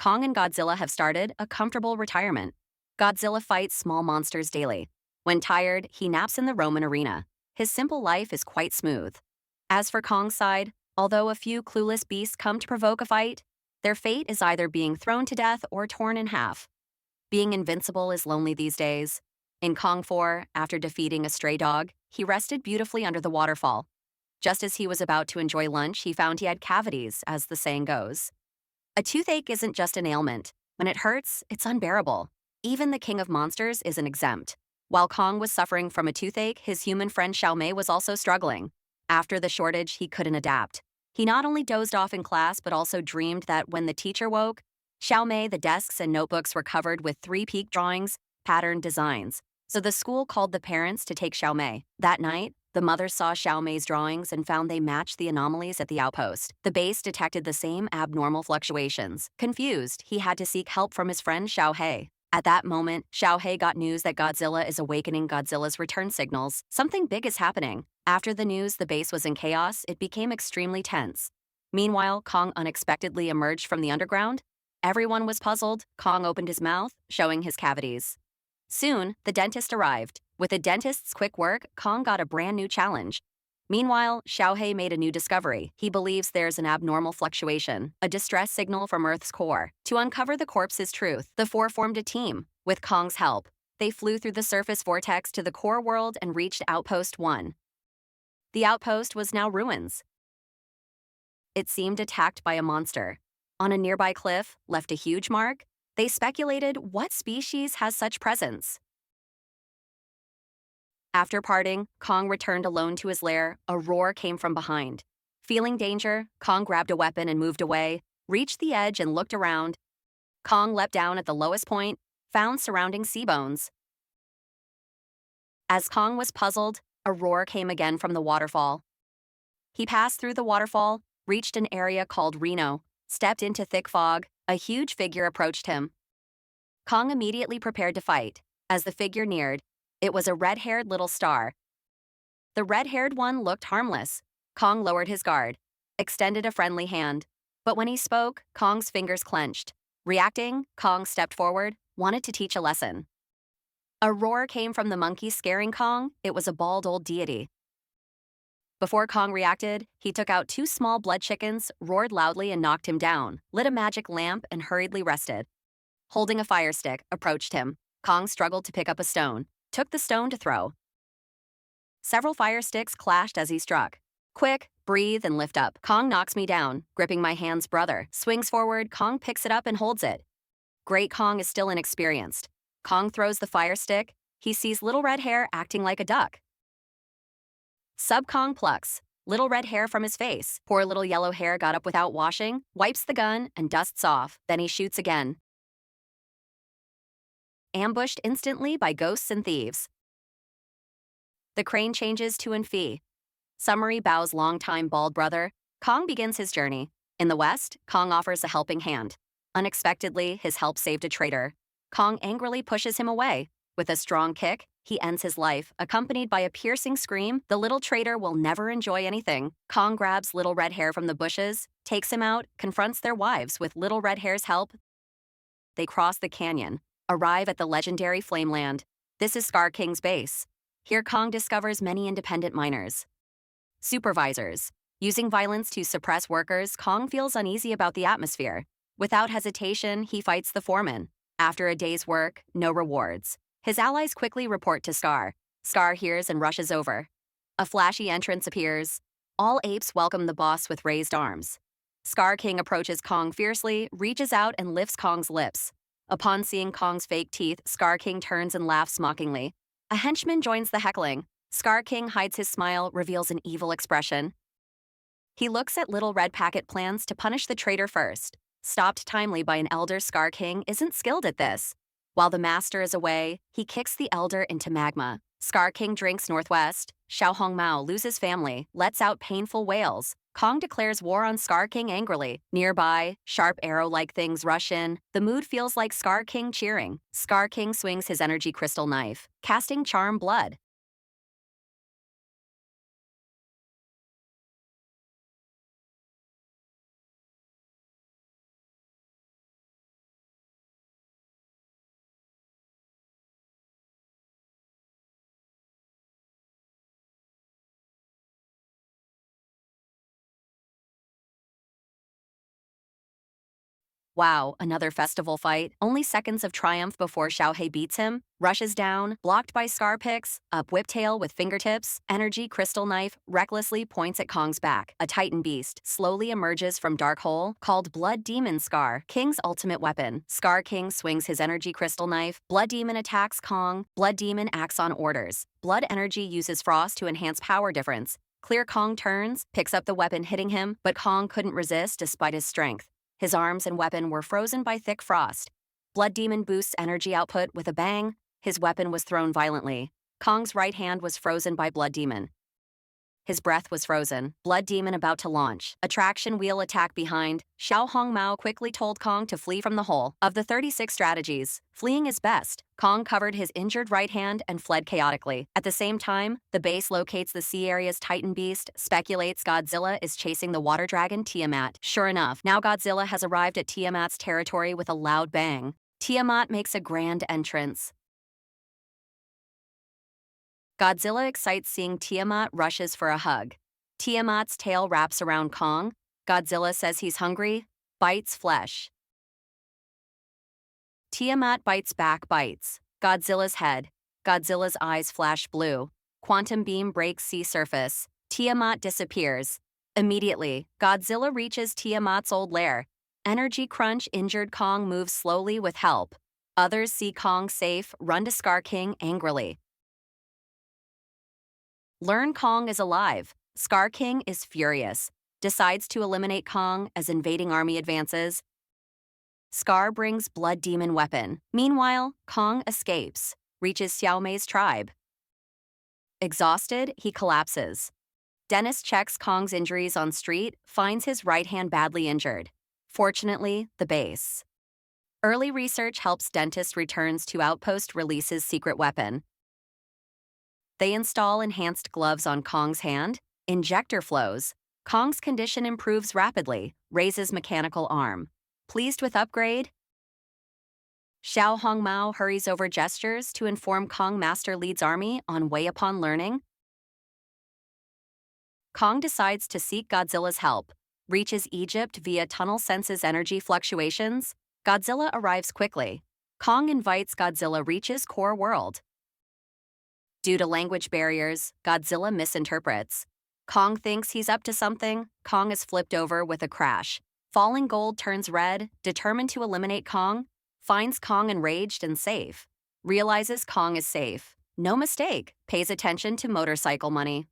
Kong and Godzilla have started a comfortable retirement. Godzilla fights small monsters daily. When tired, he naps in the Roman arena. His simple life is quite smooth. As for Kong's side, although a few clueless beasts come to provoke a fight, their fate is either being thrown to death or torn in half. Being invincible is lonely these days. In Kong 4, after defeating a stray dog, he rested beautifully under the waterfall. Just as he was about to enjoy lunch, he found he had cavities, as the saying goes. A toothache isn't just an ailment. When it hurts, it's unbearable. Even the king of monsters isn't exempt. While Kong was suffering from a toothache, his human friend Xiaomei was also struggling. After the shortage, he couldn't adapt. He not only dozed off in class, but also dreamed that when the teacher woke, Xiaomei, the desks and notebooks were covered with 3 peak drawings, patterned designs. So the school called the parents to take Xiaomei. That night, the mother saw Xiaomei's drawings and found they matched the anomalies at the outpost. The base detected the same abnormal fluctuations. Confused, he had to seek help from his friend Xiaohei. At that moment, Xiaohei got news that Godzilla is awakening Godzilla's return signals. Something big is happening. After the news the base was in chaos, it became extremely tense. Meanwhile, Kong unexpectedly emerged from the underground. Everyone was puzzled. Kong opened his mouth, showing his cavities. Soon, the dentist arrived. With the dentist's quick work, Kong got a brand new challenge. Meanwhile, Xiaohei made a new discovery. He believes there's an abnormal fluctuation, a distress signal from Earth's core. To uncover the corpse's truth, the four formed a team. With Kong's help, they flew through the surface vortex to the core world and reached Outpost 1. The outpost was now ruins. It seemed attacked by a monster. On a nearby cliff, left a huge mark. They speculated what species has such presence. After parting, Kong returned alone to his lair. A roar came from behind. Feeling danger, Kong grabbed a weapon and moved away, reached the edge and looked around. Kong leapt down at the lowest point, found surrounding sea bones. As Kong was puzzled, a roar came again from the waterfall. He passed through the waterfall, reached an area called Reno, stepped into thick fog. A huge figure approached him. Kong immediately prepared to fight. As the figure neared, it was a red-haired little star. The red-haired one looked harmless. Kong lowered his guard, extended a friendly hand. But when he spoke, Kong's fingers clenched. Reacting, Kong stepped forward, wanted to teach a lesson. A roar came from the monkey, scaring Kong. It was a bald old deity. Before Kong reacted, he took out 2 small blood chickens, roared loudly and knocked him down, lit a magic lamp and hurriedly rested. Holding a fire stick, approached him. Kong struggled to pick up a stone, took the stone to throw. Several fire sticks clashed as he struck. Quick, breathe and lift up. Kong knocks me down, gripping my hand's brother. Swings forward, Kong picks it up and holds it. Great Kong is still inexperienced. Kong throws the fire stick. He sees little red hair acting like a duck. Kong plucks little red hair from his face. Poor little yellow hair got up without washing, wipes the gun, and dusts off. Then he shoots again. Ambushed instantly by ghosts and thieves. The crane changes to Enfi. Summary bows longtime bald brother. Kong begins his journey. In the west, Kong offers a helping hand. Unexpectedly, his help saved a traitor. Kong angrily pushes him away. With a strong kick, he ends his life, accompanied by a piercing scream. The little traitor will never enjoy anything. Kong grabs little red hair from the bushes, takes him out, confronts their wives. With little red hair's help, they cross the canyon, arrive at the legendary Flameland. This is Scar King's base. Here Kong discovers many independent miners. Supervisors. Using violence to suppress workers, Kong feels uneasy about the atmosphere. Without hesitation, he fights the foreman. After a day's work, no rewards. His allies quickly report to Scar. Scar hears and rushes over. A flashy entrance appears. All apes welcome the boss with raised arms. Scar King approaches Kong fiercely, reaches out and lifts Kong's lips. Upon seeing Kong's fake teeth, Scar King turns and laughs mockingly. A henchman joins the heckling. Scar King hides his smile, reveals an evil expression. He looks at Little Red Packet plans to punish the traitor first. Stopped timely by an elder, Scar King isn't skilled at this. While the master is away, he kicks the elder into magma. Scar King drinks northwest. Xiao Hong Mao loses family, lets out painful wails. Kong declares war on Scar King angrily. Nearby, sharp arrow-like things rush in. The mood feels like Scar King cheering. Scar King swings his energy crystal knife, casting charm blood. Wow, another festival fight. Only seconds of triumph before Xiaohei beats him. Rushes down, blocked by scar picks, up whiptail with fingertips, energy crystal knife recklessly points at Kong's back. A titan beast slowly emerges from dark hole, called Blood Demon Scar, King's ultimate weapon. Scar King swings his energy crystal knife. Blood Demon attacks Kong. Blood Demon acts on orders. Blood energy uses frost to enhance power difference. Clear Kong turns, picks up the weapon hitting him, but Kong couldn't resist despite his strength. His arms and weapon were frozen by thick frost. Blood Demon boosts energy output with a bang. His weapon was thrown violently. Kong's right hand was frozen by Blood Demon. His breath was frozen. Blood Demon about to launch. A traction wheel attack behind. Xiao Hongmao quickly told Kong to flee from the hole. Of the 36 strategies, fleeing is best. Kong covered his injured right hand and fled chaotically. At the same time, the base locates the sea area's Titan beast, speculates Godzilla is chasing the water dragon Tiamat. Sure enough, now Godzilla has arrived at Tiamat's territory with a loud bang. Tiamat makes a grand entrance. Godzilla excites seeing Tiamat rushes for a hug. Tiamat's tail wraps around Kong. Godzilla says he's hungry, bites flesh. Tiamat bites back bites. Godzilla's head. Godzilla's eyes flash blue. Quantum beam breaks sea surface. Tiamat disappears. Immediately, Godzilla reaches Tiamat's old lair. Energy crunch injured Kong moves slowly with help. Others see Kong safe, run to Scar King angrily. Learn Kong is alive. Scar King is furious. Decides to eliminate Kong as invading army advances. Scar brings Blood Demon weapon. Meanwhile, Kong escapes. Reaches Xiaomei's tribe. Exhausted, he collapses. Dentist checks Kong's injuries on street, finds his right hand badly injured. Fortunately, the base. Early research helps dentist returns to outpost releases secret weapon. They install enhanced gloves on Kong's hand. Injector flows. Kong's condition improves rapidly. Raises mechanical arm. Pleased with upgrade? Xiao Hongmao hurries over gestures to inform Kong Master leads army on way upon learning. Kong decides to seek Godzilla's help. Reaches Egypt via tunnel senses energy fluctuations. Godzilla arrives quickly. Kong invites Godzilla reaches core world. Due to language barriers, Godzilla misinterprets. Kong thinks he's up to something. Kong is flipped over with a crash. Falling Gold turns red, determined to eliminate Kong. Finds Kong enraged and safe. Realizes Kong is safe. No mistake. Pays attention to motorcycle money.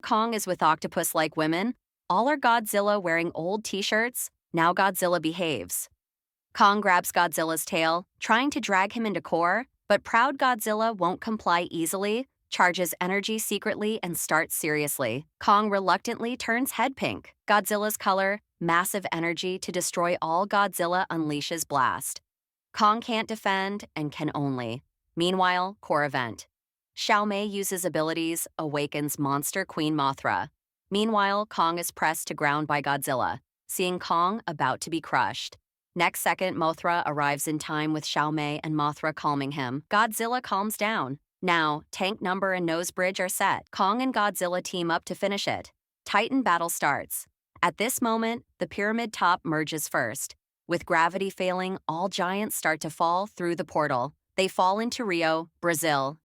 Kong is with octopus-like women. All are Godzilla wearing old t-shirts. Now Godzilla behaves. Kong grabs Godzilla's tail, trying to drag him into core, but proud Godzilla won't comply easily, charges energy secretly and starts seriously. Kong reluctantly turns head pink. Godzilla's color, massive energy to destroy all. Godzilla unleashes blast. Kong can't defend and can only. Meanwhile, core event. Xiaomei uses abilities, awakens monster Queen Mothra. Meanwhile, Kong is pressed to ground by Godzilla, seeing Kong about to be crushed. Next second, Mothra arrives in time with Xiaomei and Mothra calming him. Godzilla calms down. Now, tank number and nose bridge are set. Kong and Godzilla team up to finish it. Titan battle starts. At this moment, the pyramid top merges first. With gravity failing, all giants start to fall through the portal. They fall into Rio, Brazil.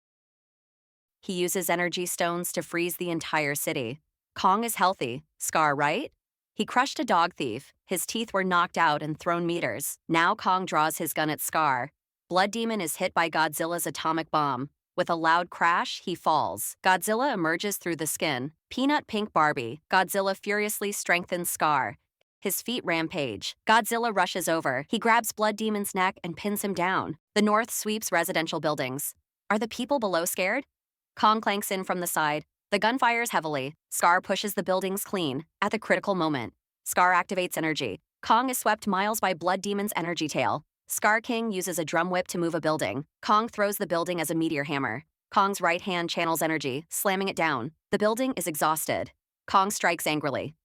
He uses energy stones to freeze the entire city. Kong is healthy. Scar, right? He crushed a dog thief. His teeth were knocked out and thrown meters. Now Kong draws his gun at Scar. Blood Demon is hit by Godzilla's atomic bomb. With a loud crash, he falls. Godzilla emerges through the skin. Peanut Pink Barbie. Godzilla furiously strengthens Scar. His feet rampage. Godzilla rushes over. He grabs Blood Demon's neck and pins him down. The north sweeps residential buildings. Are the people below scared? Kong clanks in from the side. The gun fires heavily. Scar pushes the buildings clean. At the critical moment, Scar activates energy. Kong is swept miles by Blood Demon's energy tail. Scar King uses a drum whip to move a building. Kong throws the building as a meteor hammer. Kong's right hand channels energy, slamming it down. The building is exhausted. Kong strikes angrily.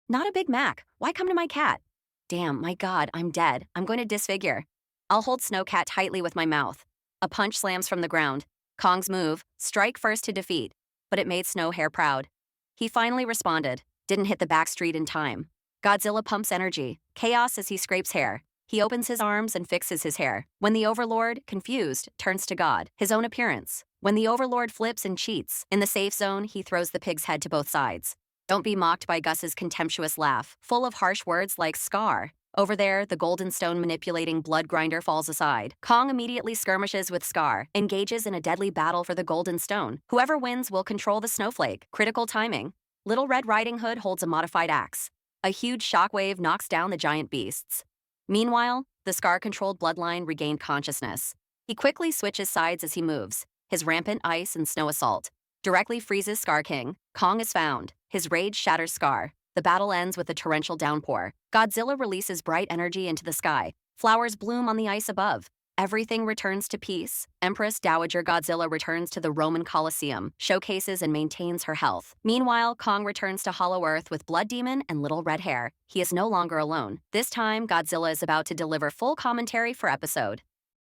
Not a Big Mac. Why come to my cat? Damn, my god, I'm dead. I'm going to disfigure. I'll hold Snowcat tightly with my mouth. A punch slams from the ground. Kong's move, strike first to defeat. But it made Snow hair proud. He finally responded, didn't hit the back street in time. Godzilla pumps energy, chaos as he scrapes hair. He opens his arms and fixes his hair. When the Overlord, confused, turns to God, his own appearance. When the Overlord flips and cheats, in the safe zone, he throws the pig's head to both sides. Don't be mocked by Gus's contemptuous laugh, full of harsh words like Scar. Over there, the Golden Stone manipulating blood grinder falls aside. Kong immediately skirmishes with Scar, engages in a deadly battle for the Golden Stone. Whoever wins will control the snowflake. Critical timing. Little Red Riding Hood holds a modified axe. A huge shockwave knocks down the giant beasts. Meanwhile, the Scar-controlled bloodline regained consciousness. He quickly switches sides as he moves. His rampant ice and snow assault directly freezes Scar King. Kong is found. His rage shatters Scar. The battle ends with a torrential downpour. Godzilla releases bright energy into the sky. Flowers bloom on the ice above. Everything returns to peace. Empress Dowager Godzilla returns to the Roman Colosseum, showcases and maintains her health. Meanwhile, Kong returns to Hollow Earth with Blood Demon and Little Red Hair. He is no longer alone. This time, Godzilla is about to deliver full commentary for episode